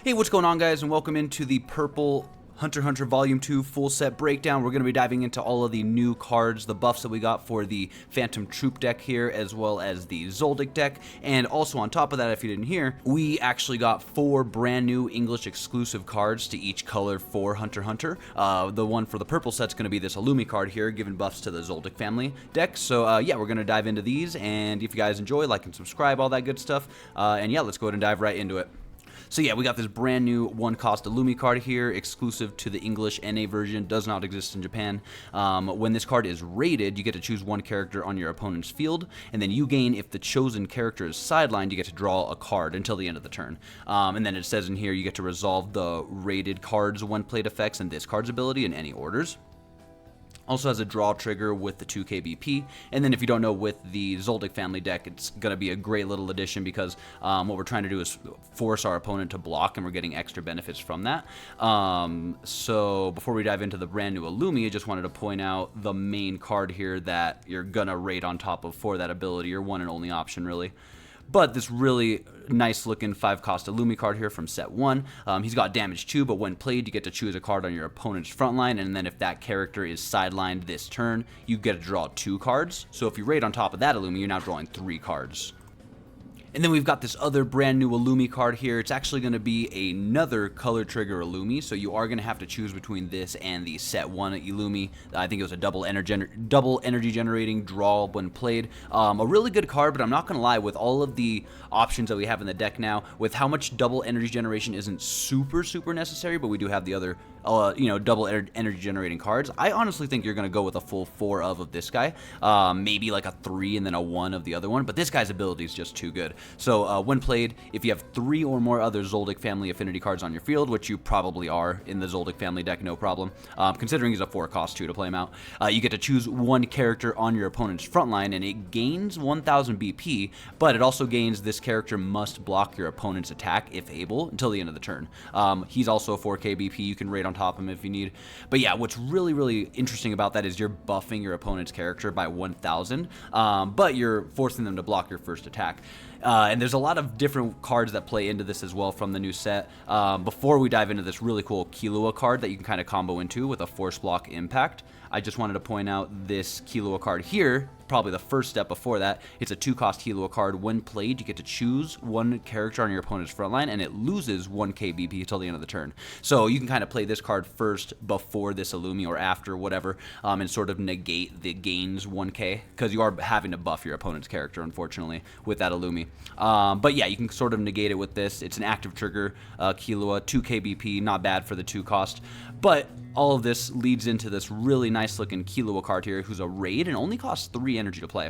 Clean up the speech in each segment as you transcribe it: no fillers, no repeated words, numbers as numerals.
Hey, what's going on, guys, and welcome into the Purple Hunter x Hunter Vol.2 full set breakdown. We're going to be diving into all of the new cards, the buffs that we got for the Phantom Troupes deck here, as well as the Zoldyck deck. And also on top of that, if you didn't hear, we actually got 4 brand new English exclusive cards to each color for Hunter x Hunter. The one for the purple set's going to be this Illumi card here, giving buffs to the Zoldyck family deck. So yeah, we're going to dive into these, and if you guys enjoy, like and subscribe, all that good stuff. And yeah, let's go ahead and dive right into it. So yeah, we got this brand new one-cost Illumi card here, exclusive to the English NA version, does not exist in Japan. When this card is rated, you get to choose one character on your opponent's field, and then you gain, if the chosen character is sidelined, you get to draw a card until the end of the turn. And then it says in here, you get to resolve the rated cards when played effects and this card's ability in any orders. Also has a draw trigger with the 2 KBP, and then if you don't know, with the Zoldyck family deck, it's going to be a great little addition because what we're trying to do is force our opponent to block, and we're getting extra benefits from that. So before we dive into the brand new Illumi, I just wanted to point out the main card here that you're going to rate on top of for that ability, your one and only option, really. But this really nice looking 5-cost Illumi card here from set 1. He's got damage 2, but when played, you get to choose a card on your opponent's front line, and then if that character is sidelined this turn, you get to draw 2 cards. So if you rate on top of that Illumi, you're now drawing 3 cards. And then we've got this other brand new Illumi card here. It's actually going to be another color trigger Illumi, so you are going to have to choose between this and the set 1 Illumi. I think it was a double energy generating draw when played. A really good card, but I'm not going to lie, with all of the options that we have in the deck now, with how much double energy generation isn't super necessary, but we do have the other double energy generating cards. I honestly think you're going to go with a full 4 of this guy, maybe like a 3 and then a 1 of the other one, but this guy's ability is just too good. So when played, if you have 3 or more other Zoldyck family affinity cards on your field, which you probably are in the Zoldyck family deck, no problem, considering he's a 4-cost too to play him out, you get to choose one character on your opponent's front line, and it gains 1000 BP, but it also gains this character must block your opponent's attack if able until the end of the turn. He's also a 4k BP, you can rate on top of him if you need. But yeah, what's really interesting about that is you're buffing your opponent's character by 1000, but you're forcing them to block your first attack. And there's a lot of different cards that play into this as well from the new set. Before we dive into this really cool Chrollo card that you can kind of combo into with a force block impact, I just wanted to point out this Chrollo card here, probably the first step before that. It's a 2-cost Chrollo card. When played, you get to choose one character on your opponent's front line, and it loses 1 KBP until the end of the turn. So you can kind of play this card first before this Illumi or after, whatever, and sort of negate the gains 1K, because you are having to buff your opponent's character, unfortunately, with that Illumi. But yeah, you can sort of negate it with this. It's an active trigger, Chrollo, 2 KBP, not bad for the 2-cost. But all of this leads into this really nice looking Chrollo card here, who's a raid and only costs 3 energy to play.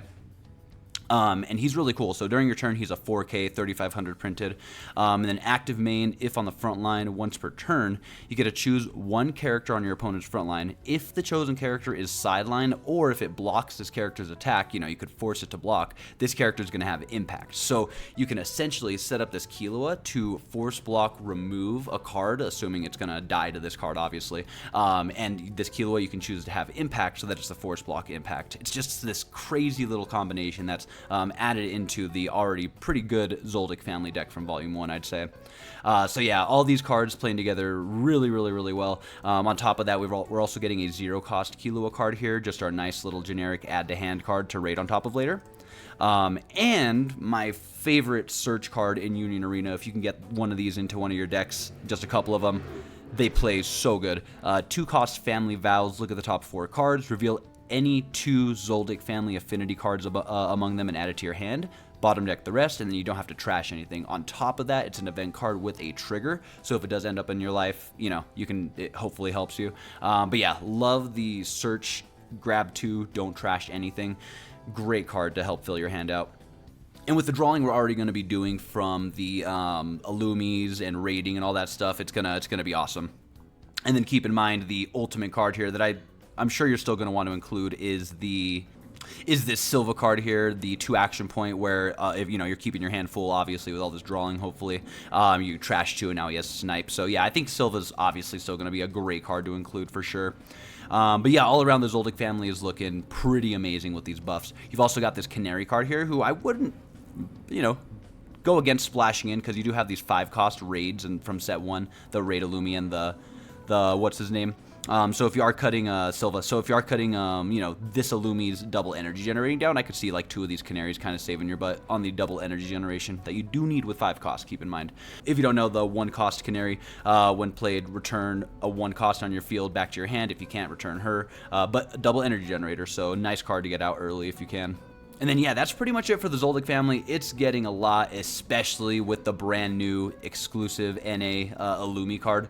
And he's really cool. So during your turn, he's a 4K, 3500 printed. And then active main, if on the front line once per turn, you get to choose one character on your opponent's front line. If the chosen character is sidelined, or if it blocks this character's attack, you could force it to block, this character is going to have impact. So you can essentially set up this Chrollo to force block remove a card, assuming it's going to die to this card, obviously. And this Chrollo you can choose to have impact, so that it's a force block impact. It's just this crazy little combination that's added into the already pretty good Zoldyck family deck from Volume 1, I'd say. So yeah, all these cards playing together really well. On top of that, we're also getting a 0-cost Chrollo card here, just our nice little generic add-to-hand card to rate on top of later. And my favorite search card in Union Arena, if you can get one of these into one of your decks, just a couple of them, they play so good. 2-cost Family Vows, look at the top 4 cards, reveal any 2 Zoldyck family affinity cards among them and add it to your hand. Bottom deck the rest, and then you don't have to trash anything. On top of that, it's an event card with a trigger, so if it does end up in your life, it hopefully helps you. But yeah, love the search, grab 2, don't trash anything. Great card to help fill your hand out. And with the drawing we're already going to be doing from the Illumis and raiding and all that stuff, it's gonna be awesome. And then keep in mind the ultimate card here that I'm sure you're still going to want to include is this Silva card here, the 2 action point, where if you're keeping your hand full, obviously, with all this drawing, hopefully you trash 2 and now he has snipe. So yeah, I think Silva's obviously still going to be a great card to include for sure. But yeah, all around the Zoldyck family is looking pretty amazing with these buffs. You've also got this Canary card here, who I wouldn't go against splashing in, because you do have these 5-cost raids and from set 1, the raid Illumi and the what's his name? So if you are cutting Silva, so if you are cutting, you know, this Illumi's double energy generating down, I could see like 2 of these canaries kind of saving your butt on the double energy generation that you do need with 5 costs, keep in mind. If you don't know, the 1-cost canary, when played, return a 1-cost on your field back to your hand if you can't return her, but a double energy generator, so nice card to get out early if you can. And then, yeah, that's pretty much it for the Zoldyck family. It's getting a lot, especially with the brand new exclusive NA Illumi card.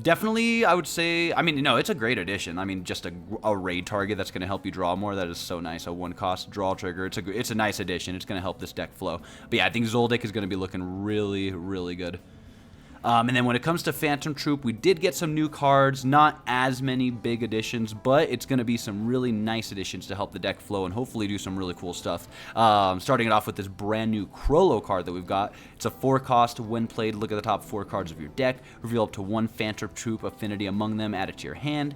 Definitely, I would say, I mean, no, it's a great addition. I mean, just a raid target that's going to help you draw more. That is so nice. A 1-cost draw trigger. It's a nice addition. It's going to help this deck flow. But yeah, I think Zoldyck is going to be looking really, really good. And then when it comes to Phantom Troupe, we did get some new cards, not as many big additions, but it's going to be some really nice additions to help the deck flow and hopefully do some really cool stuff. Starting it off with this brand new Chrollo card that we've got. It's a 4-cost. When played, look at the top 4 cards of your deck, reveal up to 1 Phantom Troupe affinity among them, add it to your hand,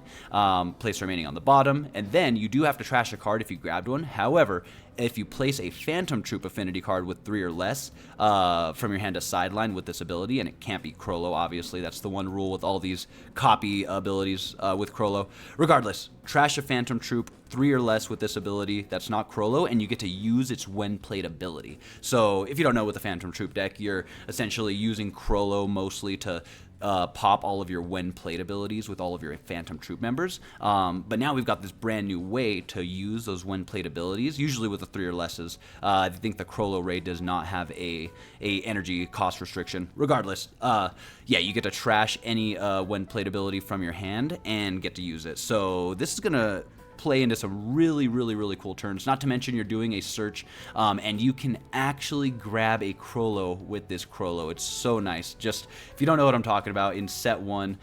place remaining on the bottom, and then you do have to trash a card if you grabbed one. However, if you place a Phantom Troupe affinity card with 3 or less from your hand to sideline with this ability, and it can't be Chrollo, obviously. That's the one rule with all these copy abilities with Chrollo. Regardless, trash a Phantom Troupe 3 or less with this ability that's not Chrollo, and you get to use its when played ability. So if you don't know with the Phantom Troupe deck, you're essentially using Chrollo mostly to pop all of your when played abilities with all of your Phantom Troupe members. But now we've got this brand new way to use those when played abilities, usually with the 3 or lesses. I think the Chrollo raid does not have a energy cost restriction. Regardless, yeah, you get to trash any when played ability from your hand and get to use it. So this is gonna play into some really, really, really cool turns. Not to mention you're doing a search, and you can actually grab a Chrollo with this Chrollo. It's so nice. Just if you don't know what I'm talking about, in set 1,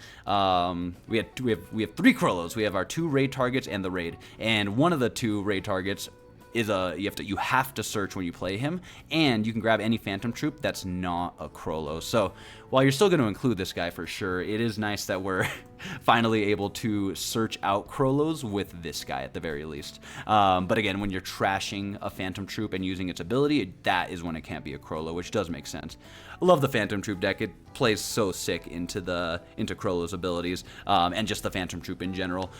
we have 3 Chrollos. We have our 2 raid targets and the raid, and one of the 2 raid targets is you have to search when you play him, and you can grab any Phantom Troupe that's not a Chrollo. So while you're still going to include this guy for sure, it is nice that we're finally able to search out Chrollos with this guy at the very least. But again, when you're trashing a Phantom Troupe and using its ability, that is when it can't be a Chrollo, which does make sense. I love the Phantom Troupe deck. It plays so sick into Chrollo's abilities, and just the Phantom Troupe in general,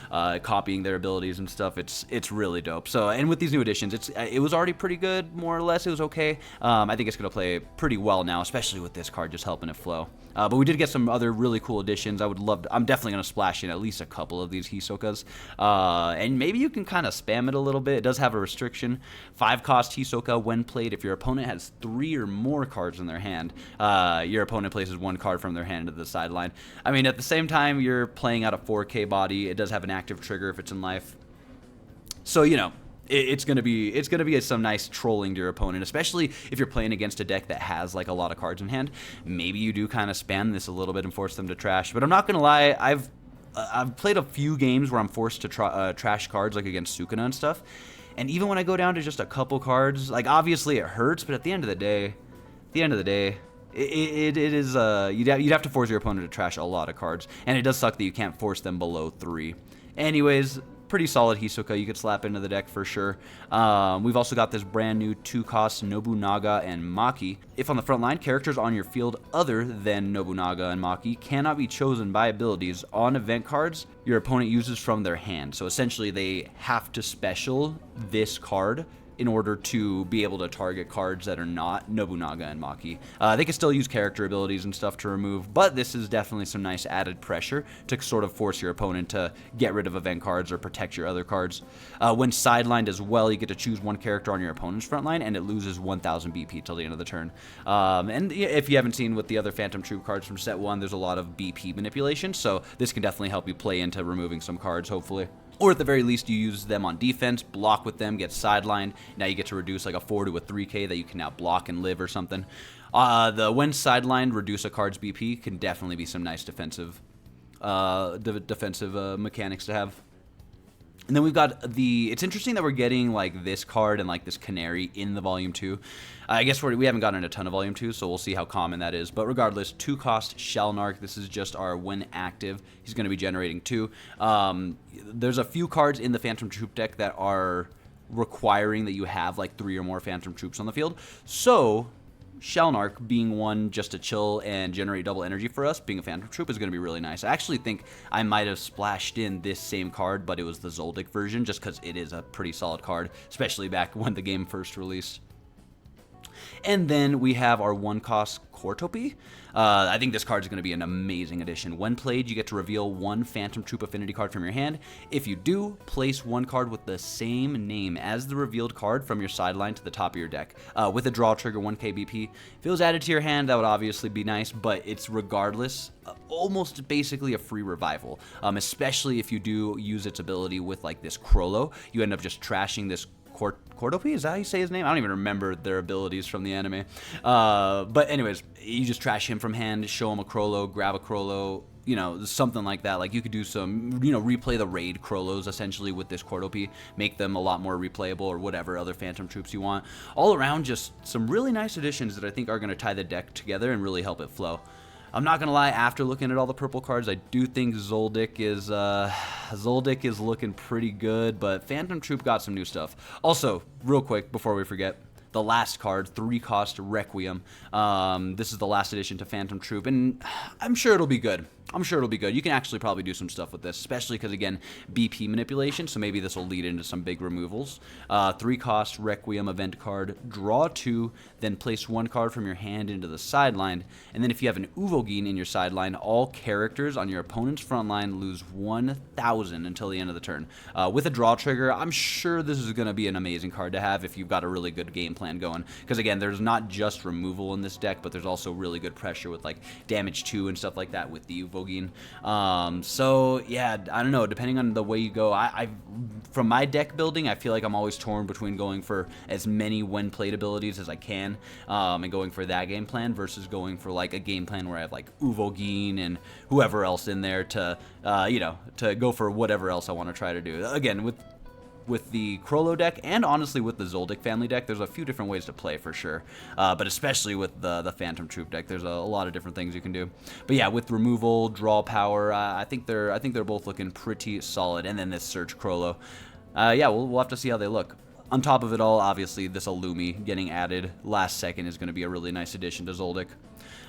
copying their abilities and stuff. It's really dope. So, and with these new additions, it was already pretty good, more or less. It was okay. I think it's gonna play pretty well now, especially with this card just helping it flow. But we did get some other really cool additions. I'm definitely going to splash in at least a couple of these Hisokas. And maybe you can kind of spam it a little bit. It does have a restriction. 5-cost Hisoka when played. If your opponent has 3 or more cards in their hand, your opponent places 1 card from their hand to the sideline. I mean, at the same time, you're playing out a 4K body. It does have an active trigger if it's in life. So, you know, it's gonna be some nice trolling to your opponent, especially if you're playing against a deck that has like a lot of cards in hand. Maybe you do kind of spam this a little bit and force them to trash. But I'm not gonna lie, I've played a few games where I'm forced to trash cards like against Sukuna and stuff. And even when I go down to just a couple cards, like obviously it hurts, but at the end of the day, it is you'd have to force your opponent to trash a lot of cards, and it does suck that you can't force them below 3. Anyways, pretty solid Hisoka you could slap into the deck for sure. We've also got this brand new 2-cost Nobunaga and Maki. If on the front line, characters on your field other than Nobunaga and Maki cannot be chosen by abilities on event cards your opponent uses from their hand. So essentially they have to special this card in order to be able to target cards that are not Nobunaga and Maki. They can still use character abilities and stuff to remove, but this is definitely some nice added pressure to sort of force your opponent to get rid of event cards or protect your other cards. When sidelined as well, you get to choose 1 character on your opponent's front line, and it loses 1,000 BP till the end of the turn. And if you haven't seen with the other Phantom Troupe cards from set 1, there's a lot of BP manipulation, so this can definitely help you play into removing some cards, hopefully. Or at the very least, you use them on defense, block with them, get sidelined. Now you get to reduce like a 4 to a 3K that you can now block and live or something. The when sidelined, reduce a card's BP can definitely be some nice defensive mechanics to have. And then we've got it's interesting that we're getting like this card and like this Canary in the Volume 2. I guess we haven't gotten a ton of Volume 2, so we'll see how common that is. But regardless, 2-cost Shalnark. This is just our when active. He's going to be generating 2. There's a few cards in the Phantom Troupe deck that are requiring that you have like 3 or more Phantom Troupes on the field. So Shalnark being one just to chill and generate double energy for us, being a Phantom Troupe, is going to be really nice. I actually think I might have splashed in this same card, but it was the Zoldyck version, just because it is a pretty solid card, especially back when the game first released. And then we have our 1-cost Chrollo. I think this card is going to be an amazing addition. When played, you get to reveal 1 Phantom Troupe affinity card from your hand. If you do, place 1 card with the same name as the revealed card from your sideline to the top of your deck. With a draw trigger, 1k BP. If it was added to your hand, that would obviously be nice, but it's regardless almost basically a free revival. Especially if you do use its ability with like this Chrollo, you end up just trashing this Chrollo, is that how you say his name? I don't even remember their abilities from the anime. But anyways, you just trash him from hand, show him a Chrollo, grab a Chrollo, you know, something like that. Like you could do some, you know, replay the raid Chrollos essentially with this Chrollo, make them a lot more replayable or whatever other Phantom Troupes you want. All around, just some really nice additions that I think are going to tie the deck together and really help it flow. I'm not gonna lie, after looking at all the purple cards, I do think Zoldyck is looking pretty good, but Phantom Troupe got some new stuff. Also, real quick before we forget, the last card, 3-cost Requiem. This is the last addition to Phantom Troupe, and I'm sure it'll be good. You can actually probably do some stuff with this, especially because, again, BP manipulation, so maybe this will lead into some big removals. 3-cost Requiem event card, draw 2, then place 1 card from your hand into the sideline, and then if you have an Uvogin in your sideline, all characters on your opponent's front line lose 1,000 until the end of the turn. With a draw trigger, I'm sure this is going to be an amazing card to have if you've got a really good game plan going, because, again, there's not just removal in this deck, but there's also really good pressure with, like, damage 2 and stuff like that with the Uvogin. So yeah, I don't know, depending on the way you go, from my deck building, I feel like I'm always torn between going for as many when played abilities as I can, and going for that game plan versus going for like a game plan where I have like Uvogin and whoever else in there to you know, to go for whatever else I want to try to do. Again, with the Chrollo deck, and honestly with the Zoldyck family deck, there's a few different ways to play for sure. But especially with the Phantom Troupe deck, there's a lot of different things you can do. But yeah, with removal, draw power, I think they're both looking pretty solid. And then this Surge Chrollo, yeah, we'll have to see how they look. On top of it all, obviously this Illumi getting added last second is going to be a really nice addition to Zoldyck.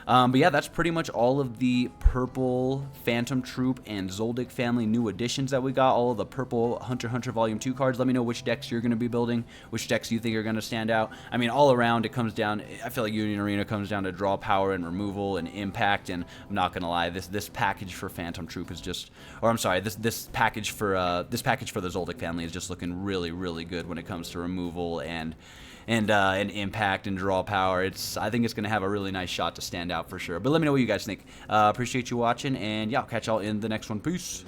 But yeah, that's pretty much all of the purple Phantom Troupe and Zoldyck family new additions that we got. All of the purple Hunter x Hunter Volume 2 cards. Let me know which decks you're going to be building, which decks you think are going to stand out. I mean, all around it comes down, I feel like Union Arena comes down to draw power and removal and impact, and I'm not going to lie, this package for Phantom Troupe is just, or I'm sorry, this package for the Zoldyck family is just looking really, really good when it comes to removal and impact and draw power. I think it's going to have a really nice shot to stand out for sure. But let me know what you guys think. Appreciate you watching, and yeah, I'll catch y'all in the next one. Peace.